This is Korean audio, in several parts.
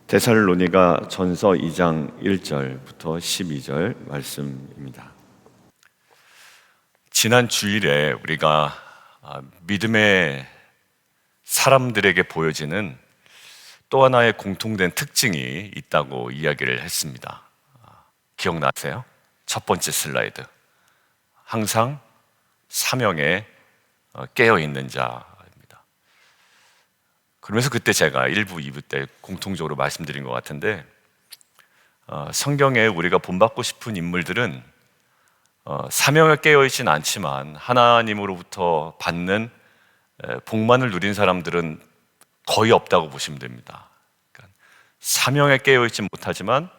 데살로니가 전서 2장 1절부터 12절 말씀입니다. 지난 주일에 우리가 믿음의 사람들에게 보여지는 또 하나의 공통된 특징이 있다고 이야기를 했습니다. 기억나세요? 첫 번째 슬라이드. 항상 사명에 깨어있는 자입니다. 그러면서 그때 제가 1부, 2부 때 공통적으로 말씀드린 것 같은데, 성경에 우리가 본받고 싶은 인물들은 사명에 깨어있진 않지만 하나님으로부터 받는 복만을 누린 사람들은 거의 없다고 보시면 됩니다. 그러니까 사명에 깨어있지 못하지만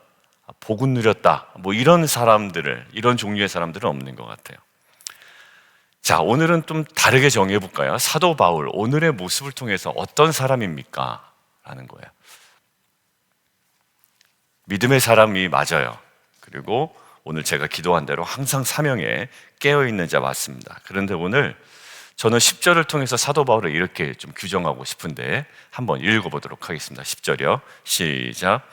복은 누렸다, 뭐 이런 사람들을, 이런 종류의 사람들은 없는 것 같아요. 자, 오늘은 좀 다르게 정의해 볼까요? 사도 바울, 오늘의 모습을 통해서 어떤 사람입니까? 라는 거예요. 믿음의 사람이 맞아요. 그리고 오늘 제가 기도한 대로 항상 사명에 깨어있는 자 맞습니다. 그런데 오늘 저는 10절을 통해서 사도 바울을 이렇게 좀 규정하고 싶은데 한번 읽어보도록 하겠습니다. 10절이요. 시작.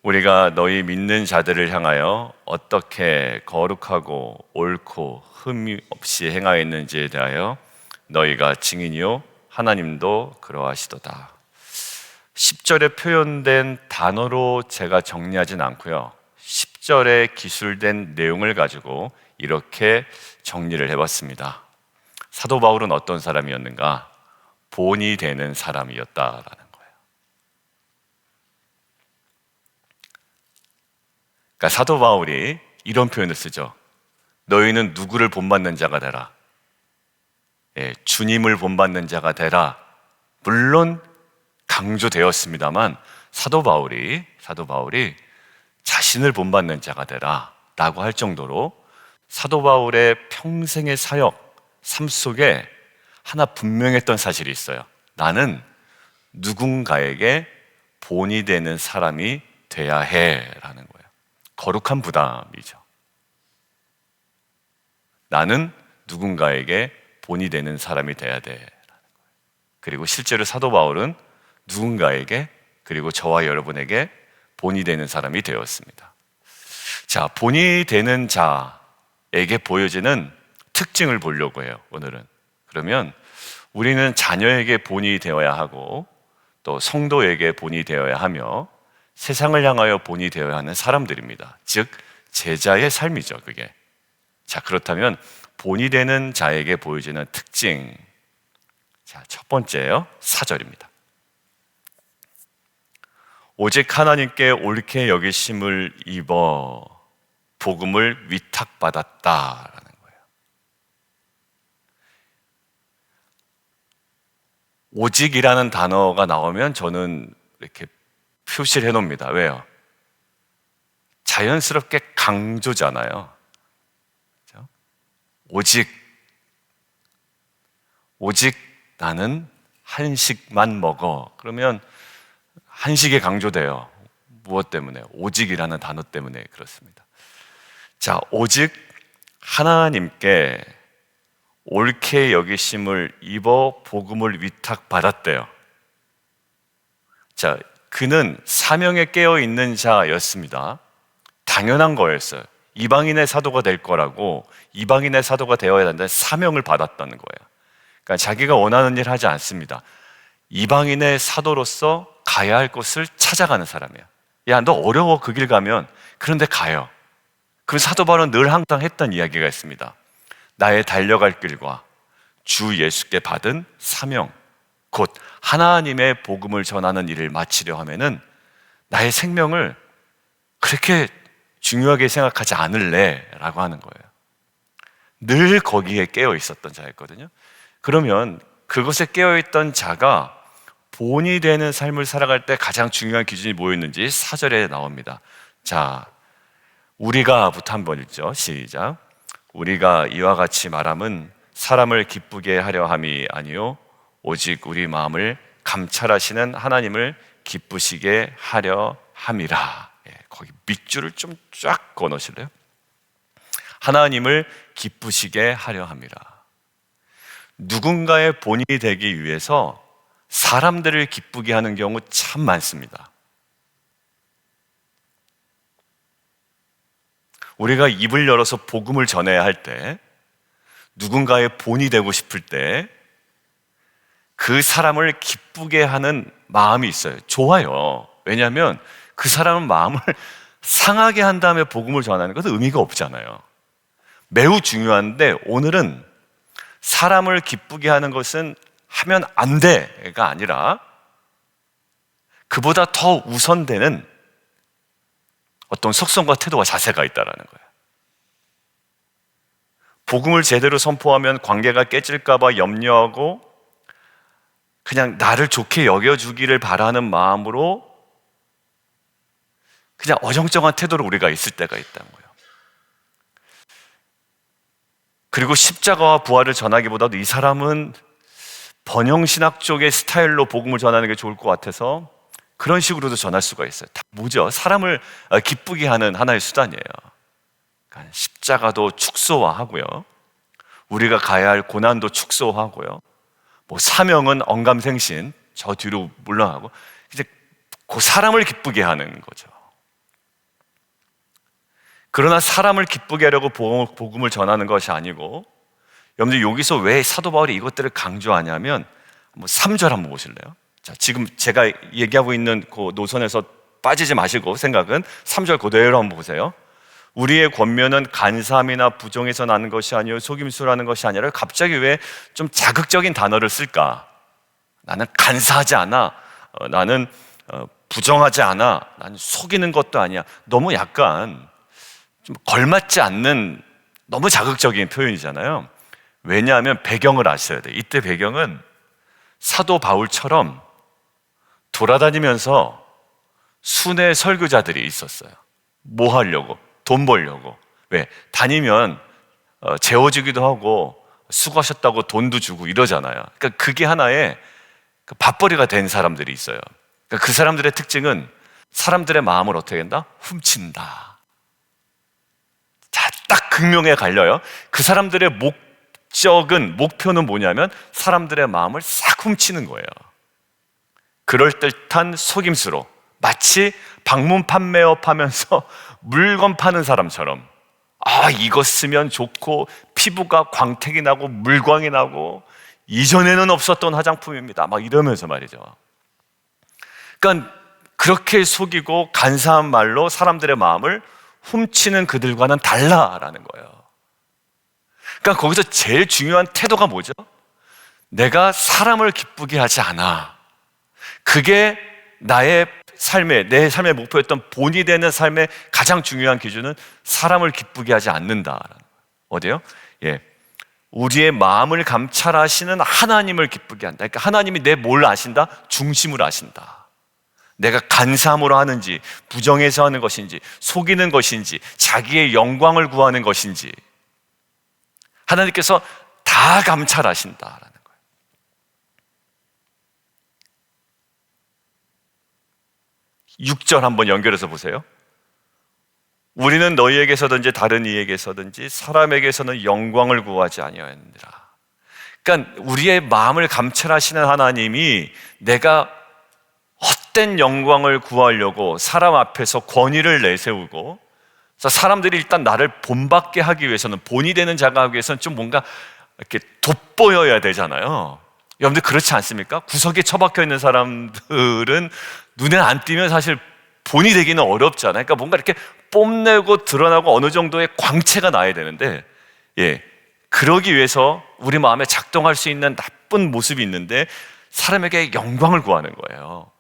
우리가 너희 믿는 자들을 향하여 어떻게 거룩하고 옳고 흠이 없이 행하였는지에 대하여 너희가 증인이요 하나님도 그러하시도다. 10절에 표현된 단어로 제가 정리하진 않고요, 10절에 기술된 내용을 가지고 이렇게 정리를 해봤습니다. 사도 바울은 어떤 사람이었는가? 본이 되는 사람이었다라는 거예요. 그러니까 사도 바울이 이런 표현을 쓰죠. 너희는 누구를 본받는 자가 되라. 주님을 본받는 자가 되라. 물론 강조되었습니다만 사도 바울이 자신을 본받는 자가 되라 라고 할 정도로 사도 바울의 평생의 사역, 삶 속에 하나 분명했던 사실이 있어요. 나는 누군가에게 본이 되는 사람이 돼야 해 라는 거예요. 거룩한 부담이죠. 나는 누군가에게 본이 되는 사람이 돼야 돼 라는 거예요. 그리고 실제로 사도 바울은 누군가에게, 그리고 저와 여러분에게 본이 되는 사람이 되었습니다. 자, 본이 되는 자에게 보여지는 특징을 보려고 해요, 오늘은. 그러면 우리는 자녀에게 본이 되어야 하고 또 성도에게 본이 되어야 하며 세상을 향하여 본이 되어야 하는 사람들입니다. 즉 제자의 삶이죠, 그게. 자, 그렇다면 본이 되는 자에게 보여지는 특징. 자, 첫 번째요, 4절입니다. 오직 하나님께 옳게 여기심을 입어 복음을 위탁받았다라는 거예요. 오직이라는 단어가 나오면 저는 이렇게 표시를 해놓습니다. 왜요? 자연스럽게 강조잖아요. 그렇죠? 오직 나는 한식만 먹어. 그러면 한식에 강조돼요. 무엇 때문에? 오직이라는 단어 때문에 그렇습니다. 자, 오직 하나님께 옳게 여기심을 입어 복음을 위탁받았대요. 자, 그는 사명에 깨어있는 자였습니다. 당연한 거였어요. 이방인의 사도가 될 거라고, 이방인의 사도가 되어야 한다는 사명을 받았다는 거예요. 그러니까 자기가 원하는 일 하지 않습니다. 이방인의 사도로서 가야 할 곳을 찾아가는 사람이에요. 야, 너 어려워, 그 길 가면. 그런데 가요. 그 사도 바울은 늘 항상 했던 이야기가 있습니다. 나의 달려갈 길과 주 예수께 받은 사명, 곧 하나님의 복음을 전하는 일을 마치려 하면은 나의 생명을 그렇게 중요하게 생각하지 않을래 라고 하는 거예요. 늘 거기에 깨어 있었던 자였거든요. 그러면 그것에 깨어 있던 자가 본이 되는 삶을 살아갈 때 가장 중요한 기준이 뭐였는지 4절에 나옵니다. 자, 우리가부터 한번 읽죠. 시작. 우리가 이와 같이 말함은 사람을 기쁘게 하려 함이 아니요 오직 우리 마음을 감찰하시는 하나님을 기쁘시게 하려 함이라. 거기 밑줄을 좀 쫙 그어놓으실래요? 하나님을 기쁘시게 하려 함이라. 누군가의 본이 되기 위해서 사람들을 기쁘게 하는 경우 참 많습니다. 우리가 입을 열어서 복음을 전해야 할 때, 누군가의 본이 되고 싶을 때 그 사람을 기쁘게 하는 마음이 있어요. 좋아요. 왜냐하면 그 사람은 마음을 상하게 한 다음에 복음을 전하는 것은 의미가 없잖아요. 매우 중요한데 오늘은 사람을 기쁘게 하는 것은 하면 안 돼가 아니라 그보다 더 우선되는 어떤 속성과 태도와 자세가 있다는 거예요. 복음을 제대로 선포하면 관계가 깨질까 봐 염려하고 그냥 나를 좋게 여겨주기를 바라는 마음으로 그냥 어정쩡한 태도로 우리가 있을 때가 있다는 거예요. 그리고 십자가와 부활을 전하기보다도 이 사람은 번영신학 쪽의 스타일로 복음을 전하는 게 좋을 것 같아서 그런 식으로도 전할 수가 있어요. 다 뭐죠? 사람을 기쁘게 하는 하나의 수단이에요. 그러니까 십자가도 축소화하고요, 우리가 가야 할 고난도 축소하고요, 뭐 사명은 언감생신, 저 뒤로 물러나고 이제 그 사람을 기쁘게 하는 거죠. 그러나 사람을 기쁘게 하려고 복음을 전하는 것이 아니고, 여러분들 여기서 왜 사도 바울이 이것들을 강조하냐면 3절 한번 보실래요? 자, 지금 제가 얘기하고 있는 그 노선에서 빠지지 마시고 생각은 3절 그대로 한번 보세요. 우리의 권면은 간사함이나 부정에서 나는 것이 아니요 속임수라는 것이 아니라, 갑자기 왜 좀 자극적인 단어를 쓸까? 나는 간사하지 않아, 나는 부정하지 않아, 나는 속이는 것도 아니야. 너무 약간 좀 걸맞지 않는 너무 자극적인 표현이잖아요. 왜냐하면 배경을 아셔야 돼요. 이때 배경은 사도 바울처럼 돌아다니면서 순회 설교자들이 있었어요. 뭐 하려고? 돈 벌려고. 왜? 다니면 재워주기도 하고 수고하셨다고 돈도 주고 이러잖아요. 그러니까 그게 하나의 밥벌이가 된 사람들이 있어요. 그러니까 그 사람들의 특징은 사람들의 마음을 어떻게 한다? 훔친다. 자, 딱 극명에 갈려요. 그 사람들의 목표는 뭐냐면 사람들의 마음을 싹 훔치는 거예요. 그럴듯한 속임수로, 마치 방문 판매업 하면서 물건 파는 사람처럼, 이거 쓰면 좋고 피부가 광택이 나고 물광이 나고 이전에는 없었던 화장품입니다, 막 이러면서 말이죠. 그러니까 그렇게 속이고 간사한 말로 사람들의 마음을 훔치는 그들과는 달라라는 거예요. 그러니까 거기서 제일 중요한 태도가 뭐죠? 내가 사람을 기쁘게 하지 않아. 그게 내 삶의 목표였던 본이 되는 삶의 가장 중요한 기준은 사람을 기쁘게 하지 않는다라는 거예요. 어디요? 우리의 마음을 감찰하시는 하나님을 기쁘게 한다. 그러니까 하나님이 내 뭘 아신다? 중심을 아신다. 내가 간사함으로 하는지, 부정해서 하는 것인지, 속이는 것인지, 자기의 영광을 구하는 것인지 하나님께서 다 감찰하신다라는 거예요. 6절 한번 연결해서 보세요. 우리는 너희에게서든지 다른 이에게서든지 사람에게서는 영광을 구하지 아니하였느니라. 그러니까 우리의 마음을 감찰하시는 하나님이 내가 헛된 영광을 구하려고 사람 앞에서 권위를 내세우고, 사람들이 일단 나를 본받게 하기 위해서는, 본이 되는 자가 하기 위해서는 좀 뭔가 이렇게 돋보여야 되잖아요. 여러분들 그렇지 않습니까? 구석에 처박혀 있는 사람들은 눈에 안 띄면 사실 본이 되기는 어렵잖아요. 그러니까 뭔가 이렇게 뽐내고 드러나고 어느 정도의 광채가 나야 되는데, 그러기 위해서 우리 마음에 작동할 수 있는 나쁜 모습이 있는데 사람에게 영광을 구하는 거예요.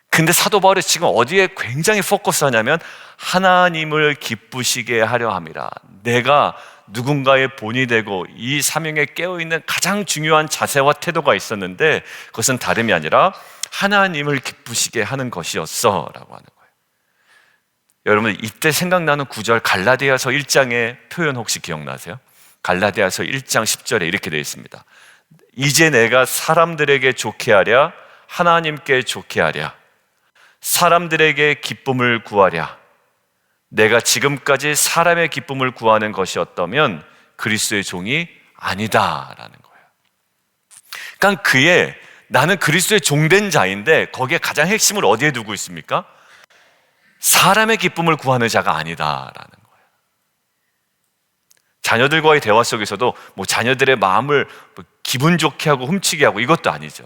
근데 사도 바울이 지금 어디에 굉장히 포커스하냐면 하나님을 기쁘시게 하려 함이라. 내가 누군가의 본이 되고 이 사명에 깨어있는 가장 중요한 자세와 태도가 있었는데, 그것은 다름이 아니라 하나님을 기쁘시게 하는 것이었어 라고 하는 거예요. 여러분, 이때 생각나는 구절, 갈라디아서 1장의 표현 혹시 기억나세요? 갈라디아서 1장 10절에 이렇게 되어 있습니다. 이제 내가 사람들에게 좋게 하랴 하나님께 좋게 하랴, 사람들에게 기쁨을 구하랴. 내가 지금까지 사람의 기쁨을 구하는 것이었다면 그리스도의 종이 아니다라는 거예요. 그러니까 나는 그리스도의 종된 자인데 거기에 가장 핵심을 어디에 두고 있습니까? 사람의 기쁨을 구하는 자가 아니다라는 거예요. 자녀들과의 대화 속에서도 뭐 자녀들의 마음을 기분 좋게 하고 훔치게 하고 이것도 아니죠.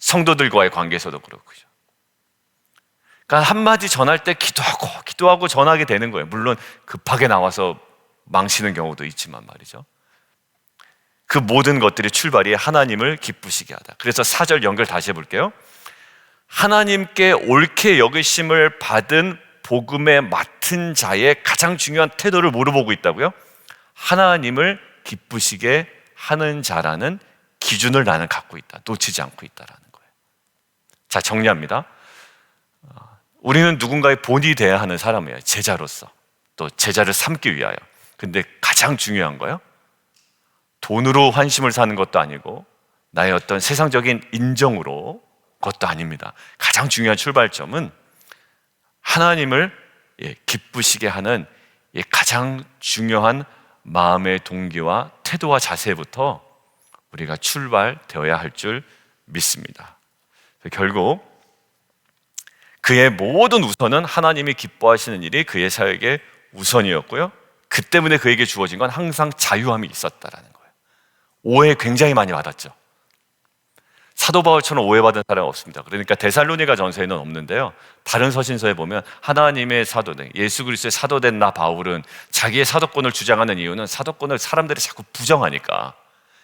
성도들과의 관계에서도 그렇고요. 그러니까 한마디 전할 때 기도하고 전하게 되는 거예요. 물론 급하게 나와서 망치는 경우도 있지만 말이죠. 그 모든 것들이 출발이 하나님을 기쁘시게 하다. 그래서 4절 연결 다시 해볼게요. 하나님께 옳게 여기심을 받은 복음에 맡은 자의 가장 중요한 태도를 물어보고 있다고요? 하나님을 기쁘시게 하는 자라는 기준을 나는 갖고 있다. 놓치지 않고 있다라는 거예요. 자, 정리합니다. 우리는 누군가의 본이 되어야 하는 사람이에요. 제자로서. 또 제자를 삼기 위하여. 근데 가장 중요한 거요, 돈으로 환심을 사는 것도 아니고 나의 어떤 세상적인 인정으로 그것도 아닙니다. 가장 중요한 출발점은 하나님을 기쁘시게 하는 가장 중요한 마음의 동기와 태도와 자세부터 우리가 출발되어야 할 줄 믿습니다. 결국 그의 모든 우선은 하나님이 기뻐하시는 일이 그의 사역의 우선이었고요. 그 때문에 그에게 주어진 건 항상 자유함이 있었다라는 거예요. 오해 굉장히 많이 받았죠. 사도 바울처럼 오해받은 사람은 없습니다. 그러니까 데살로니가 전서에는 없는데요, 다른 서신서에 보면 하나님의 사도된, 예수 그리스도의 사도된 나 바울은 자기의 사도권을 주장하는 이유는 사도권을 사람들이 자꾸 부정하니까.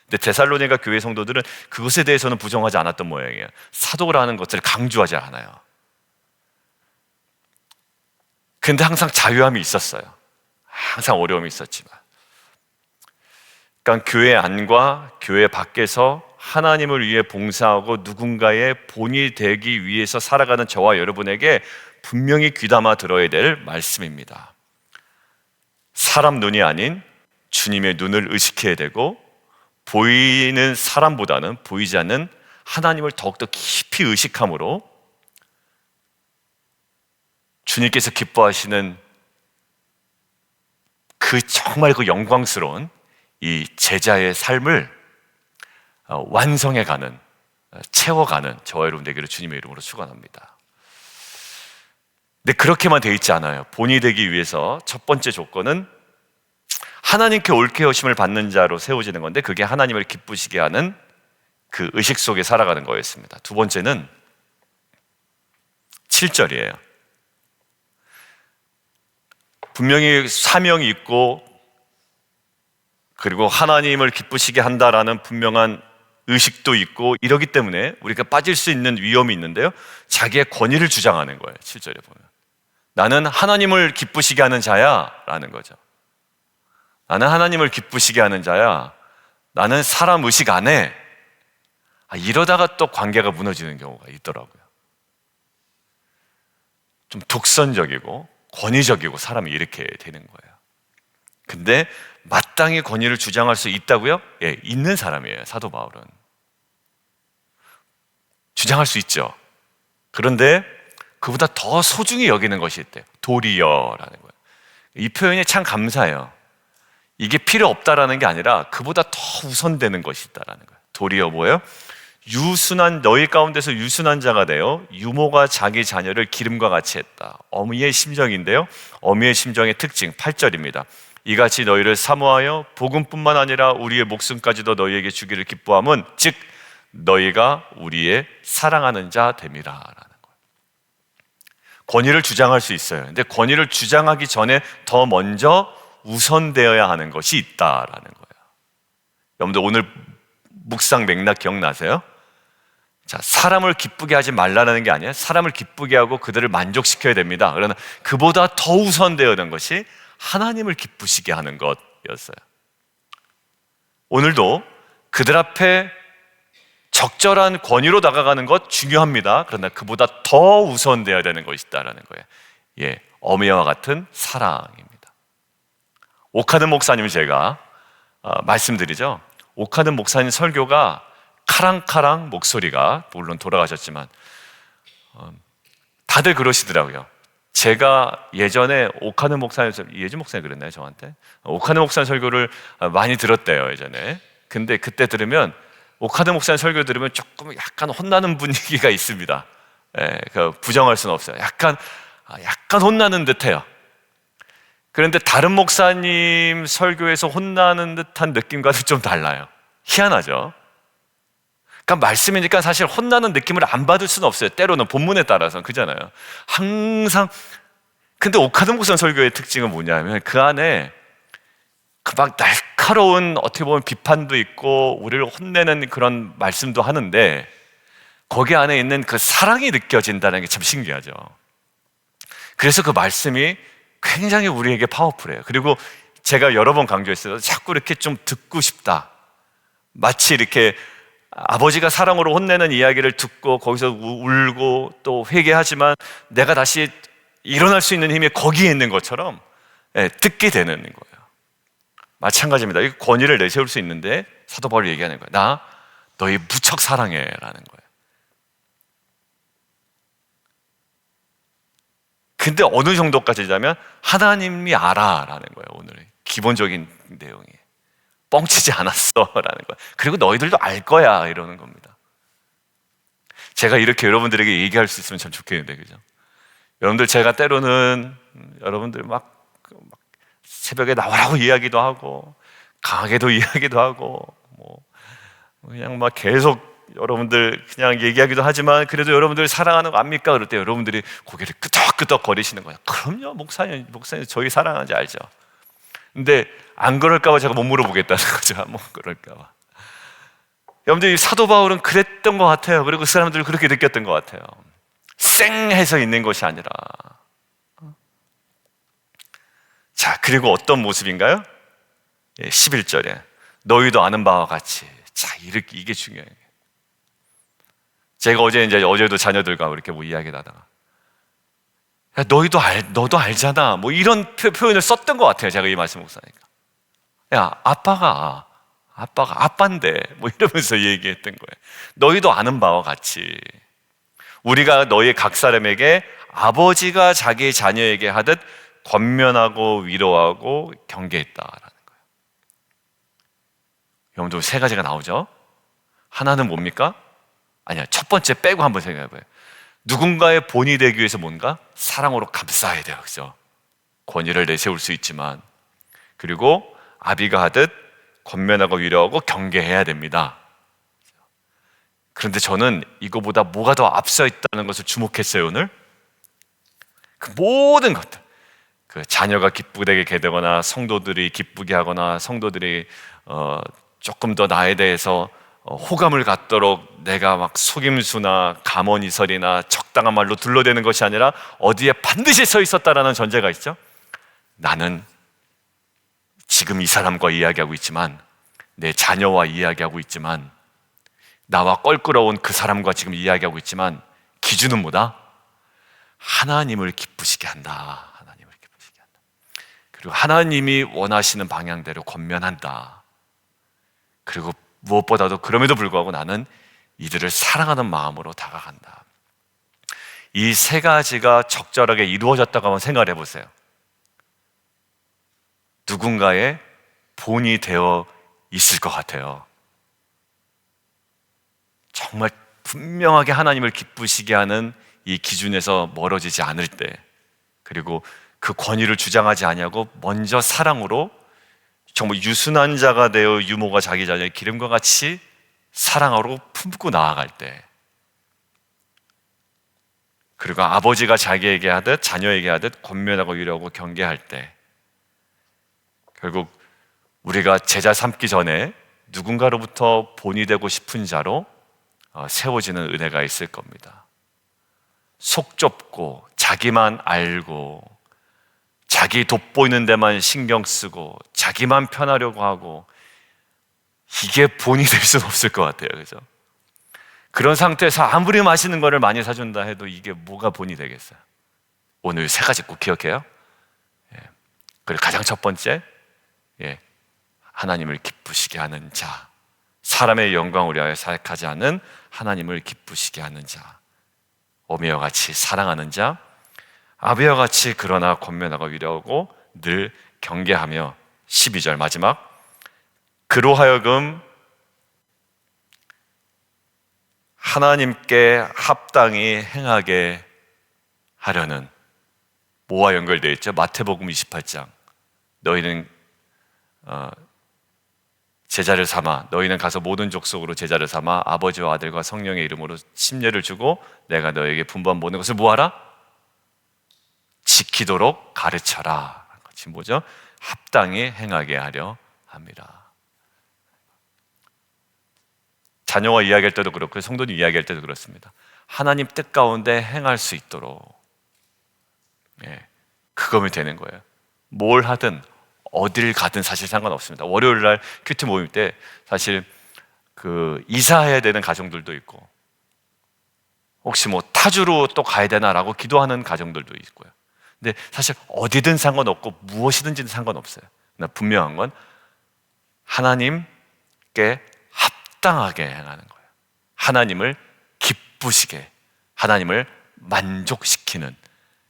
근데 데살로니가 교회 성도들은 그것에 대해서는 부정하지 않았던 모양이에요. 사도라는 것을 강조하지 않아요. 근데 항상 자유함이 있었어요. 항상 어려움이 있었지만. 그러니까 교회 안과 교회 밖에서 하나님을 위해 봉사하고 누군가의 본이 되기 위해서 살아가는 저와 여러분에게 분명히 귀담아 들어야 될 말씀입니다. 사람 눈이 아닌 주님의 눈을 의식해야 되고, 보이는 사람보다는 보이지 않는 하나님을 더욱더 깊이 의식함으로 주님께서 기뻐하시는 정말 그 영광스러운 이 제자의 삶을 완성해가는, 채워가는 저와 여러분 되기를 주님의 이름으로 축원합니다. 근데 그렇게만 돼 있지 않아요. 본이 되기 위해서 첫 번째 조건은 하나님께 옳게 여심을 받는 자로 세워지는 건데, 그게 하나님을 기쁘시게 하는 그 의식 속에 살아가는 거였습니다. 두 번째는 7절이에요. 분명히 사명이 있고 그리고 하나님을 기쁘시게 한다라는 분명한 의식도 있고 이러기 때문에 우리가 빠질 수 있는 위험이 있는데요, 자기의 권위를 주장하는 거예요. 7절에 보면 나는 하나님을 기쁘시게 하는 자야 라는 거죠. 나는 하나님을 기쁘시게 하는 자야, 나는 사람 의식 안 해. 이러다가 또 관계가 무너지는 경우가 있더라고요. 좀 독선적이고 권위적이고 사람이 이렇게 되는 거예요. 근데 마땅히 권위를 주장할 수 있다고요? 예, 있는 사람이에요. 사도 바울은 주장할 수 있죠. 그런데 그보다 더 소중히 여기는 것이 있대요. 도리어라는 거예요. 이 표현이 참 감사해요. 이게 필요 없다라는 게 아니라 그보다 더 우선되는 것이 있다라는 거예요. 도리어 뭐예요? 유순한, 너희 가운데서 유순한 자가 되어 유모가 자기 자녀를 기름과 같이 했다. 어미의 심정인데요, 어미의 심정의 특징 8절입니다. 이같이 너희를 사모하여 복음뿐만 아니라 우리의 목숨까지도 너희에게 주기를 기뻐함은 즉 너희가 우리의 사랑하는 자 됨이라 라는 거예요. 권위를 주장할 수 있어요. 근데 권위를 주장하기 전에 더 먼저 우선되어야 하는 것이 있다라는 거예요. 여러분들 오늘 묵상 맥락 기억나세요? 자, 사람을 기쁘게 하지 말라는 게 아니에요. 사람을 기쁘게 하고 그들을 만족시켜야 됩니다. 그러나 그보다 더 우선되어야 하는 것이 하나님을 기쁘시게 하는 것이었어요. 오늘도 그들 앞에 적절한 권위로 다가가는 것 중요합니다. 그러나 그보다 더 우선되어야 되는 것이 있다라는 거예요. 예, 어미와 같은 사랑입니다. 오카든 목사님을 제가 말씀드리죠. 오카든 목사님 설교가 카랑카랑 목소리가, 물론 돌아가셨지만 다들 그러시더라고요. 제가 예전에 오카든 목사님, 예준 목사님 그랬나요 저한테? 오카든 목사님 설교를 많이 들었대요 예전에. 근데 그때 들으면, 오카든 목사님 설교 들으면 조금 약간 혼나는 분위기가 있습니다. 예, 부정할 수는 없어요. 약간 약간 혼나는 듯해요. 그런데 다른 목사님 설교에서 혼나는 듯한 느낌과도 좀 달라요. 희한하죠? 그러니까 말씀이니까 사실 혼나는 느낌을 안 받을 수는 없어요. 때로는 본문에 따라서는. 그잖아요. 항상. 근데 오카드 목사 설교의 특징은 뭐냐면 그 안에 그 막 날카로운 어떻게 보면 비판도 있고 우리를 혼내는 그런 말씀도 하는데 거기 안에 있는 그 사랑이 느껴진다는 게 참 신기하죠. 그래서 그 말씀이 굉장히 우리에게 파워풀해요. 그리고 제가 여러 번 강조했어요. 자꾸 이렇게 좀 듣고 싶다. 마치 이렇게 아버지가 사랑으로 혼내는 이야기를 듣고 거기서 울고 또 회개하지만 내가 다시 일어날 수 있는 힘이 거기에 있는 것처럼 듣게 되는 거예요. 마찬가지입니다. 이 권위를 내세울 수 있는데 사도 바울이 얘기하는 거예요. 나 너희 무척 사랑해 라는 거예요. 근데 어느 정도까지냐면 하나님이 알아 라는 거예요. 오늘의 기본적인 내용이 뻥치지 않았어 라는 거예요. 그리고 너희들도 알 거야 이러는 겁니다. 제가 이렇게 여러분들에게 얘기할 수 있으면 참 좋겠는데, 그죠? 여러분들, 제가 때로는 여러분들 막 새벽에 나오라고 이야기도 하고 강하게도 이야기도 하고 뭐 그냥 막 계속 여러분들 그냥 얘기하기도 하지만 그래도 여러분들 사랑하는 거 압니까? 그럴 때 여러분들이 고개를 끄덕끄덕 거리시는 거예요. 그럼요, 목사님 저희 사랑하는지 알죠. 근데 안 그럴까 봐 제가 못 물어보겠다는 거죠. 못 그럴까 봐. 여러분들, 이 사도 바울은 그랬던 것 같아요. 그리고 그 사람들은 그렇게 느꼈던 것 같아요. 쌩해서 있는 것이 아니라. 자, 그리고 어떤 모습인가요? 11절에 너희도 아는 바와 같이. 자, 이게 중요해요. 제가 어제도 자녀들과 이렇게 뭐 이야기를 하다가 야, 너도 알잖아 뭐 이런 표현을 썼던 것 같아요. 제가 이 말씀 목사니까 야, 아빠가 아빠인데 뭐 이러면서 얘기했던 거예요. 너희도 아는 바와 같이 우리가 너희 각 사람에게 아버지가 자기 자녀에게 하듯 권면하고 위로하고 경계했다라는 거예요. 여러분들, 세 가지가 나오죠. 하나는 뭡니까? 아니야, 첫 번째 빼고 한번 생각해봐요. 누군가의 본이 되기 위해서 뭔가? 사랑으로 감싸야 돼요. 그죠? 권위를 내세울 수 있지만, 그리고 아비가 하듯 권면하고 위로하고 경계해야 됩니다. 그런데 저는 이거보다 뭐가 더 앞서 있다는 것을 주목했어요. 오늘 그 모든 것들, 그 자녀가 기쁘게 되거나 성도들이 기쁘게 하거나 성도들이 조금 더 나에 대해서 호감을 갖도록 내가 막 속임수나 감언이설이나 적당한 말로 둘러대는 것이 아니라 어디에 반드시 서 있었다라는 전제가 있죠. 나는 지금 이 사람과 이야기하고 있지만, 내 자녀와 이야기하고 있지만, 나와 껄끄러운 그 사람과 지금 이야기하고 있지만 기준은 뭐다? 하나님을 기쁘시게 한다. 하나님을 기쁘시게 한다. 그리고 하나님이 원하시는 방향대로 권면한다. 그리고 무엇보다도 그럼에도 불구하고 나는 이들을 사랑하는 마음으로 다가간다. 이 세 가지가 적절하게 이루어졌다고 한번 생각을 해보세요. 누군가의 본이 되어 있을 것 같아요. 정말 분명하게 하나님을 기쁘시게 하는 이 기준에서 멀어지지 않을 때, 그리고 그 권위를 주장하지 아니하고 먼저 사랑으로 정말 유순한 자가 되어 유모가 자기 자녀의 기름과 같이 사랑으로 품고 나아갈 때, 그리고 아버지가 자기에게 하듯 자녀에게 하듯 권면하고 위로하고 경계할 때, 결국 우리가 제자 삼기 전에 누군가로부터 본이 되고 싶은 자로 세워지는 은혜가 있을 겁니다. 속 좁고 자기만 알고 자기 돋보이는 데만 신경 쓰고 자기만 편하려고 하고, 이게 본이 될 수는 없을 것 같아요. 그죠? 그런 상태에서 아무리 맛있는 거를 많이 사준다 해도 이게 뭐가 본이 되겠어요? 오늘 세 가지 꼭 기억해요. 그리고 가장 첫 번째, 하나님을 기쁘시게 하는 자, 사람의 영광을 위하여 사역하지 않는 하나님을 기쁘시게 하는 자, 어미와 같이 사랑하는 자, 아비와 같이 그러나 권면하고 위로하고 늘 경계하며, 12절 마지막, 그로 하여금 하나님께 합당히 행하게 하려는, 뭐와 연결되어 있죠? 마태복음 28장. 너희는 제자를 삼아 너희는 가서 모든 족속으로 제자를 삼아 아버지와 아들과 성령의 이름으로 침례를 주고 내가 너에게 분부한 모든 것을 뭐하라? 지키도록 가르쳐라. 지금 뭐죠? 합당히 행하게 하려 함이라. 자녀와 이야기할 때도 그렇고 성도님 이야기할 때도 그렇습니다. 하나님 뜻 가운데 행할 수 있도록, 그거면 되는 거예요. 뭘 하든 어딜 가든 사실 상관없습니다. 월요일 날 큐티 모임 때 사실 이사해야 되는 가정들도 있고, 혹시 뭐 타주로 또 가야 되나라고 기도하는 가정들도 있고요. 근데 사실 어디든 상관없고 무엇이든지는 상관없어요. 그러나 분명한 건 하나님께 합당하게 행하는 거예요. 하나님을 기쁘시게, 하나님을 만족시키는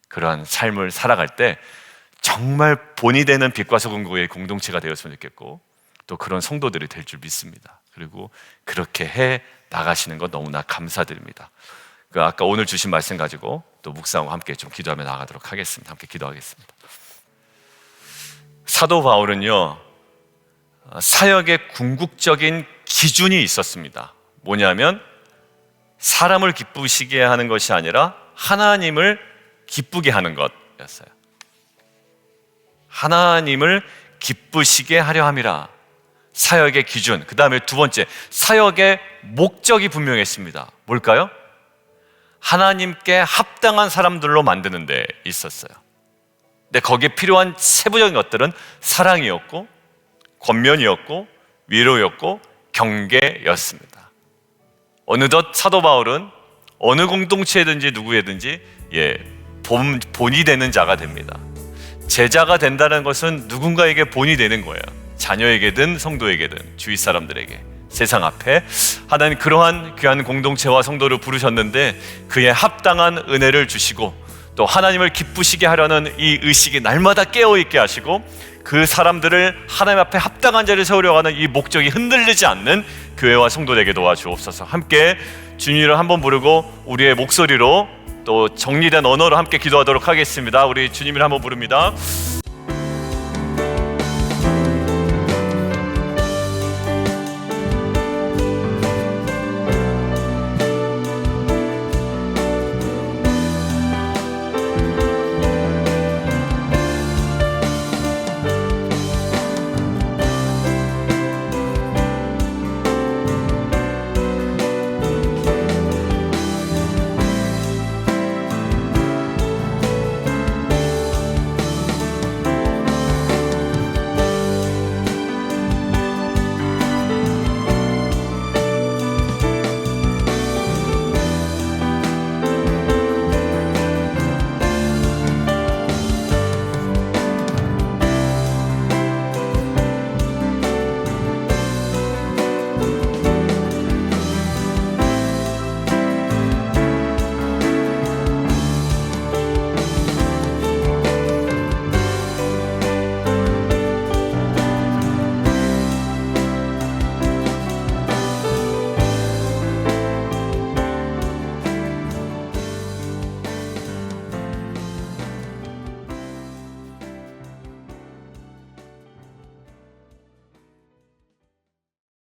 그러한 삶을 살아갈 때 정말 본이 되는 빛과 소금의 공동체가 되었으면 좋겠고, 또 그런 성도들이 될 줄 믿습니다. 그리고 그렇게 해 나가시는 것 너무나 감사드립니다. 아까 오늘 주신 말씀 가지고 또 묵상과 함께 좀 기도하며 나가도록 하겠습니다. 함께 기도하겠습니다. 사도 바울은요, 사역의 궁극적인 기준이 있었습니다. 뭐냐면 사람을 기쁘시게 하는 것이 아니라 하나님을 기쁘게 하는 것이었어요. 하나님을 기쁘시게 하려 함이라. 사역의 기준. 그 다음에 두 번째, 사역의 목적이 분명했습니다. 뭘까요? 하나님께 합당한 사람들로 만드는 데 있었어요. 근데 거기에 필요한 세부적인 것들은 사랑이었고, 권면이었고, 위로였고, 경계였습니다. 어느덧 사도 바울은 어느 공동체든지 누구에든지 본이 되는 자가 됩니다. 제자가 된다는 것은 누군가에게 본이 되는 거예요. 자녀에게든 성도에게든 주위 사람들에게. 세상 앞에 하나님 그러한 귀한 공동체와 성도를 부르셨는데 그에 합당한 은혜를 주시고, 또 하나님을 기쁘시게 하려는 이 의식이 날마다 깨어있게 하시고, 그 사람들을 하나님 앞에 합당한 자리를 세우려고 하는 이 목적이 흔들리지 않는 교회와 성도되게 도와주옵소서. 함께 주님을 한번 부르고 우리의 목소리로 또 정리된 언어로 함께 기도하도록 하겠습니다. 우리 주님을 한번 부릅니다.